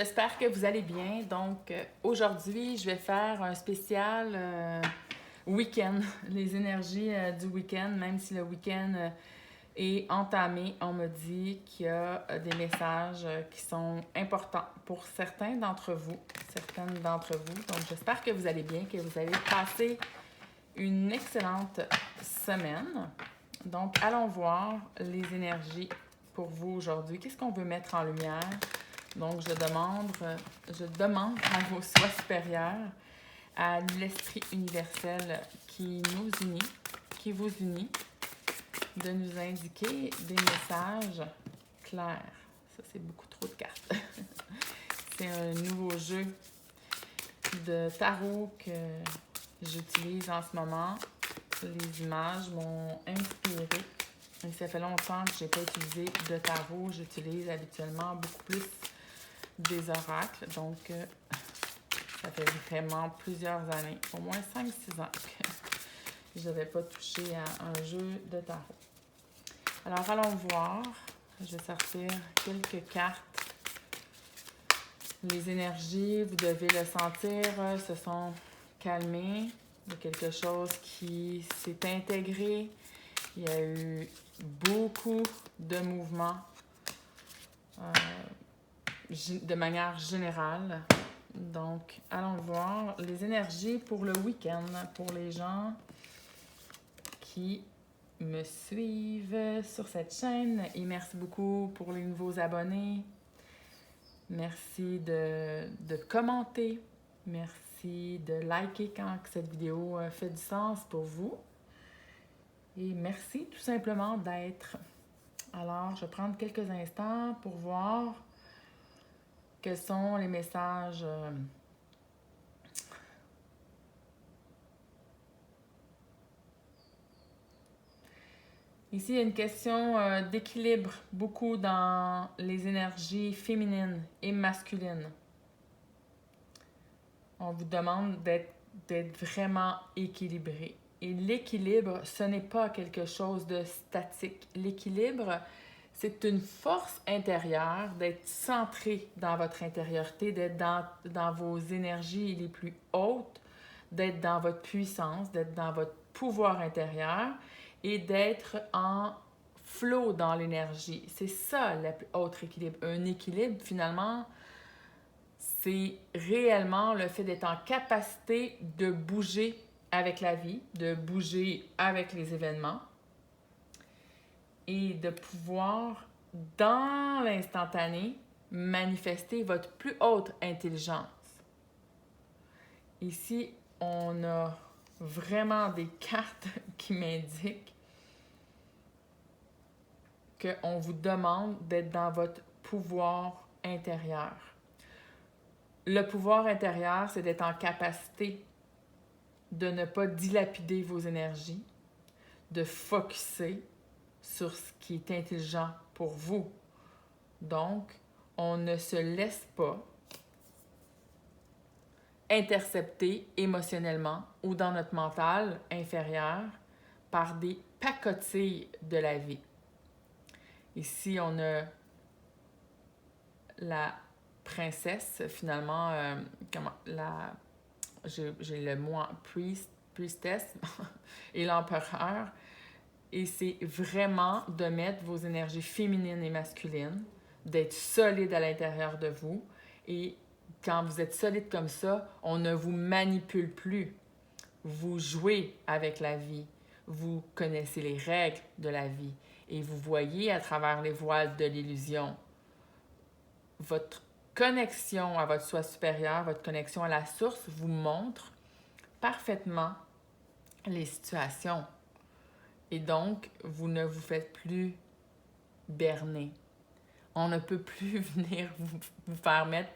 J'espère que vous allez bien. Donc, aujourd'hui, je vais faire un spécial week-end, les énergies du week-end, même si le week-end est entamé. On me dit qu'il y a des messages qui sont importants pour certaines d'entre vous. Donc, j'espère que vous allez bien, que vous avez passé une excellente semaine. Donc, allons voir les énergies pour vous aujourd'hui. Qu'est-ce qu'on veut mettre en lumière? Donc, je demande à vos soi supérieurs, à l'esprit universel qui nous unit, qui vous unit, de nous indiquer des messages clairs. Ça, c'est beaucoup trop de cartes. C'est un nouveau jeu de tarot que j'utilise en ce moment. Les images m'ont inspirée. Et ça fait longtemps que je n'ai pas utilisé de tarot. J'utilise habituellement beaucoup plus des oracles. Donc, ça fait vraiment plusieurs années, au moins 5-6 ans que je n'avais pas touché à un jeu de tarot. Alors, allons voir. Je vais sortir quelques cartes. Les énergies, vous devez le sentir, se sont calmées. Il y a quelque chose qui s'est intégré. Il y a eu beaucoup de mouvements de manière générale. Donc, allons voir les énergies pour le week-end, pour les gens qui me suivent sur cette chaîne. Et merci beaucoup pour les nouveaux abonnés. Merci de commenter. Merci de liker quand cette vidéo fait du sens pour vous. Et merci tout simplement d'être. Alors, je vais prendre quelques instants pour voir quels sont les messages Ici, il y a une question d'équilibre, beaucoup dans les énergies féminines et masculines. On vous demande d'être vraiment équilibré. Et l'équilibre, ce n'est pas quelque chose de statique. L'équilibre, c'est une force intérieure, d'être centré dans votre intériorité, d'être dans vos énergies les plus hautes, d'être dans votre puissance, d'être dans votre pouvoir intérieur et d'être en flow dans l'énergie. C'est ça le plus haut équilibre. Un équilibre, finalement, c'est réellement le fait d'être en capacité de bouger avec la vie, de bouger avec les événements et de pouvoir, dans l'instantané, manifester votre plus haute intelligence. Ici, on a vraiment des cartes qui m'indiquent qu'on vous demande d'être dans votre pouvoir intérieur. Le pouvoir intérieur, c'est d'être en capacité de ne pas dilapider vos énergies, de focusser sur ce qui est intelligent pour vous. Donc, on ne se laisse pas intercepter émotionnellement ou dans notre mental inférieur par des pacotilles de la vie. Ici, on a la princesse, finalement, j'ai le mot priestess et l'empereur. Et c'est vraiment de mettre vos énergies féminines et masculines, d'être solide à l'intérieur de vous. Et quand vous êtes solide comme ça, on ne vous manipule plus. Vous jouez avec la vie. Vous connaissez les règles de la vie. Et vous voyez à travers les voiles de l'illusion. Votre connexion à votre soi supérieur, votre connexion à la source vous montre parfaitement les situations. Et donc, vous ne vous faites plus berner. On ne peut plus venir vous faire mettre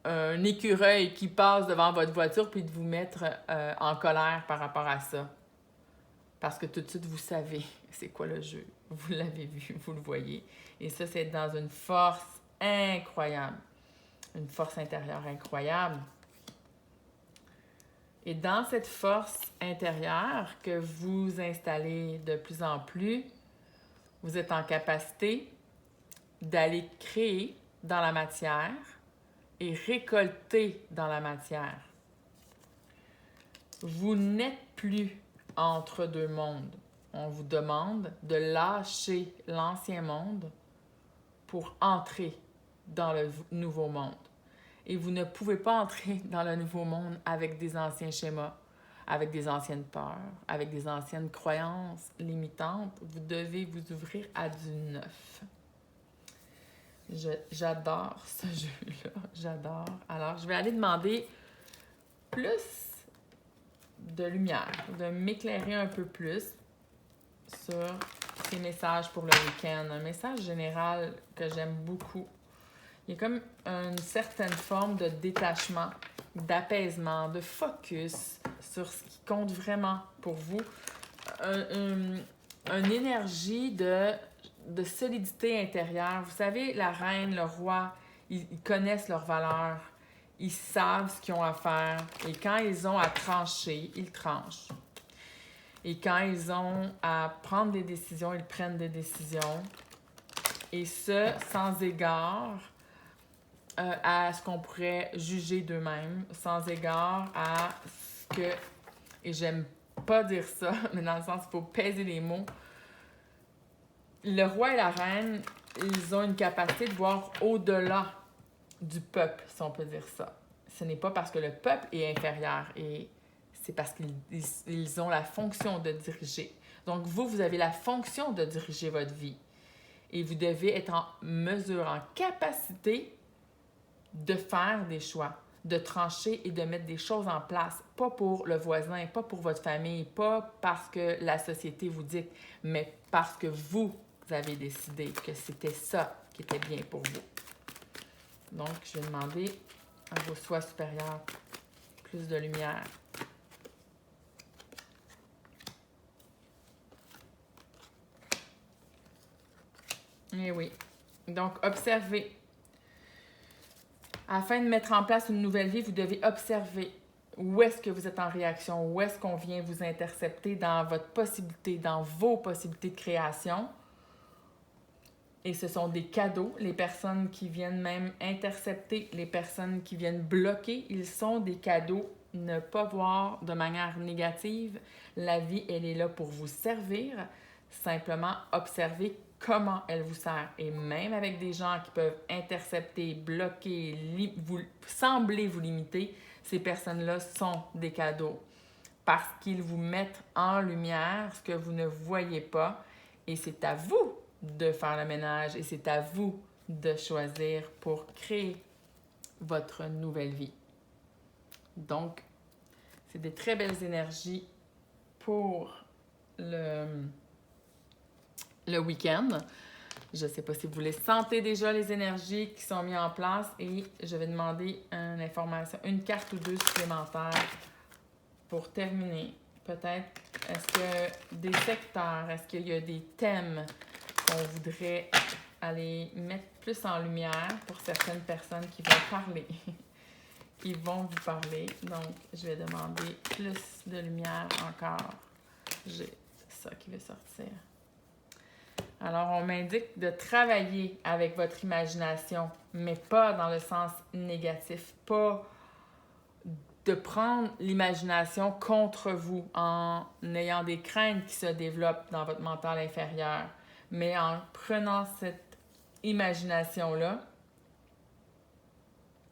un écureuil qui passe devant votre voiture puis de vous mettre en colère par rapport à ça. Parce que tout de suite, vous savez c'est quoi le jeu. Vous l'avez vu, vous le voyez. Et ça, c'est dans une force incroyable. Une force intérieure incroyable. Et dans cette force intérieure que vous installez de plus en plus, vous êtes en capacité d'aller créer dans la matière et récolter dans la matière. Vous n'êtes plus entre deux mondes. On vous demande de lâcher l'ancien monde pour entrer dans le nouveau monde. Et vous ne pouvez pas entrer dans le nouveau monde avec des anciens schémas, avec des anciennes peurs, avec des anciennes croyances limitantes. Vous devez vous ouvrir à du neuf. J'adore ce jeu-là, j'adore. Alors, je vais aller demander plus de lumière, de m'éclairer un peu plus sur ces messages pour le week-end. Un message général que j'aime beaucoup. Il y a comme une certaine forme de détachement, d'apaisement, de focus sur ce qui compte vraiment pour vous. Une énergie de solidité intérieure. Vous savez, la reine, le roi, ils connaissent leurs valeurs. Ils savent ce qu'ils ont à faire. Et quand ils ont à trancher, ils tranchent. Et quand ils ont à prendre des décisions, ils prennent des décisions. Et ce, sans égard à ce qu'on pourrait juger d'eux-mêmes, sans égard à ce que, et j'aime pas dire ça, mais dans le sens qu'il faut peser les mots, le roi et la reine, ils ont une capacité de voir au-delà du peuple, si on peut dire ça. Ce n'est pas parce que le peuple est inférieur, et c'est parce qu'ils ont la fonction de diriger. Donc vous avez la fonction de diriger votre vie. Et vous devez être en mesure, en capacité de faire des choix, de trancher et de mettre des choses en place. Pas pour le voisin, pas pour votre famille, pas parce que la société vous dit, mais parce que vous avez décidé que c'était ça qui était bien pour vous. Donc, je vais demander à vos soi supérieurs plus de lumière. Eh oui. Donc, observez. Afin de mettre en place une nouvelle vie, vous devez observer où est-ce que vous êtes en réaction, où est-ce qu'on vient vous intercepter dans votre possibilité, dans vos possibilités de création. Et ce sont des cadeaux. Les personnes qui viennent même intercepter, les personnes qui viennent bloquer, ils sont des cadeaux. Ne pas voir de manière négative. La vie, elle est là pour vous servir. Simplement observer comment elle vous sert. Et même avec des gens qui peuvent intercepter, bloquer, sembler vous limiter, ces personnes-là sont des cadeaux. Parce qu'ils vous mettent en lumière ce que vous ne voyez pas. Et c'est à vous de faire le ménage et c'est à vous de choisir pour créer votre nouvelle vie. Donc, c'est des très belles énergies pour le week-end. Je ne sais pas si vous les sentez déjà, les énergies qui sont mises en place, et je vais demander une information, une carte ou deux supplémentaires pour terminer. Peut-être, est-ce que des secteurs, est-ce qu'il y a des thèmes qu'on voudrait aller mettre plus en lumière pour certaines personnes qui vont parler, qui vont vous parler. Donc, je vais demander plus de lumière encore. J'ai ça qui veut sortir. Alors, on m'indique de travailler avec votre imagination, mais pas dans le sens négatif, pas de prendre l'imagination contre vous en ayant des craintes qui se développent dans votre mental inférieur, mais en prenant cette imagination-là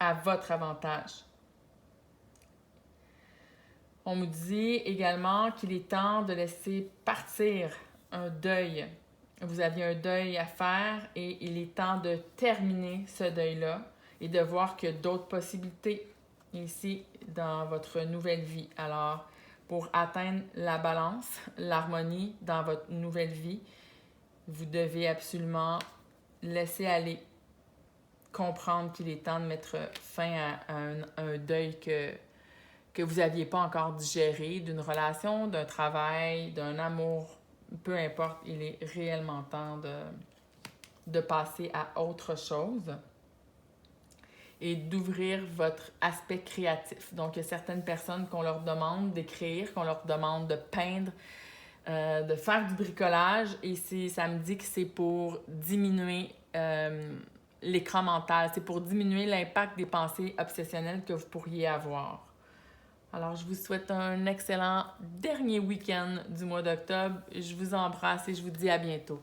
à votre avantage. On me dit également qu'il est temps de laisser partir un deuil. Vous aviez un deuil à faire et il est temps de terminer ce deuil-là et de voir qu'il y a d'autres possibilités ici dans votre nouvelle vie. Alors, pour atteindre la balance, l'harmonie dans votre nouvelle vie, vous devez absolument laisser aller, comprendre qu'il est temps de mettre fin à un deuil que vous n'aviez pas encore digéré, d'une relation, d'un travail, d'un amour, peu importe, il est réellement temps de passer à autre chose et d'ouvrir votre aspect créatif. Donc, il y a certaines personnes qu'on leur demande d'écrire, qu'on leur demande de peindre, de faire du bricolage, et ça me dit que c'est pour diminuer l'écran mental. C'est pour diminuer l'impact des pensées obsessionnelles que vous pourriez avoir. Alors, je vous souhaite un excellent dernier week-end du mois d'octobre. Je vous embrasse et je vous dis à bientôt.